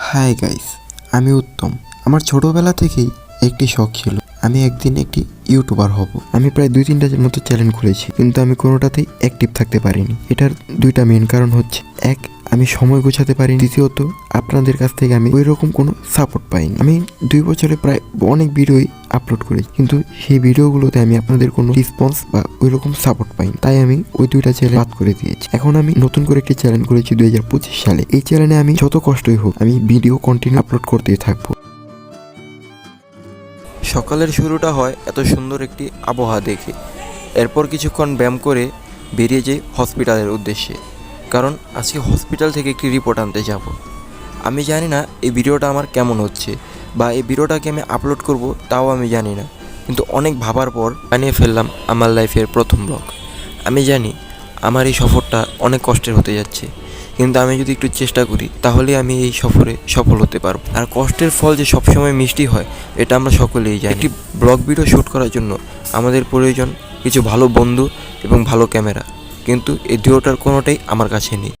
Hi guys, আমি উত্তম। আমার ছোটবেলা থেকেই একটি শখ ছিল, আমি একদিন একটি ইউটিউবার হব। আমি প্রায় 2-3টার মতো চ্যানেল খুলেছি, কিন্তু আমি কোনোটাতেই অ্যাক্টিভ থাকতে পারিনি। এটার দুইটা মেন কারণ হচ্ছে, এক, আমি সময় গোছাতে পারিনি, দ্বিতীয়ত আপনাদের কাছ থেকে আমি ওই রকম কোনো সাপোর্ট পাইনি। আমি 2 বছরে প্রায় অনেক ভিডিওই আপলোড করেছি, কিন্তু সেই ভিডিওগুলোতে আমি আপনাদের কোনো রেসপন্স বা ওই রকম সাপোর্ট পাইনি। তাই আমি ওই 2টা চ্যানেল বাদ করে দিয়েছি। এখন আমি নতুন করে একটি চ্যানেল করেছি 2025 সালে। এই চ্যানেলে আমি যত কষ্টই হোক, আমি ভিডিও কন্টিনিউ আপলোড করতেই থাকবো। সকালের শুরুটা হয় এত সুন্দর একটি আবহাওয়া দেখে। এরপর কিছুক্ষণ ব্যায়াম করে বেরিয়ে যাই হসপিটালের উদ্দেশ্যে, কারণ আজকে হসপিটাল থেকে একটি রিপোর্ট আনতে যাব। আমি জানি না এই ভিডিওটা আমার কেমন হচ্ছে, বা এই ভিডিওটাকে আমি আপলোড করব তাও আমি জানি না, কিন্তু অনেক ভাবার পর বানিয়ে ফেললাম আমার লাইফের প্রথম ব্লগ। আমি জানি আমার এই সফরটা অনেক কষ্টের হতে যাচ্ছে, কিন্তু আমি যদি একটু চেষ্টা করি তাহলে আমি এই সফরে সফল হতে পারবো। আর কষ্টের ফল যে সবসময় মিষ্টি হয় এটা আমরা সকলেই জানি। একটি ব্লগ ভিডিও শ্যুট করার জন্য আমাদের প্রয়োজন কিছু ভালো বন্ধু এবং ভালো ক্যামেরা, কিন্তু এই দুটোটার কোনোটাই আমার কাছে নেই।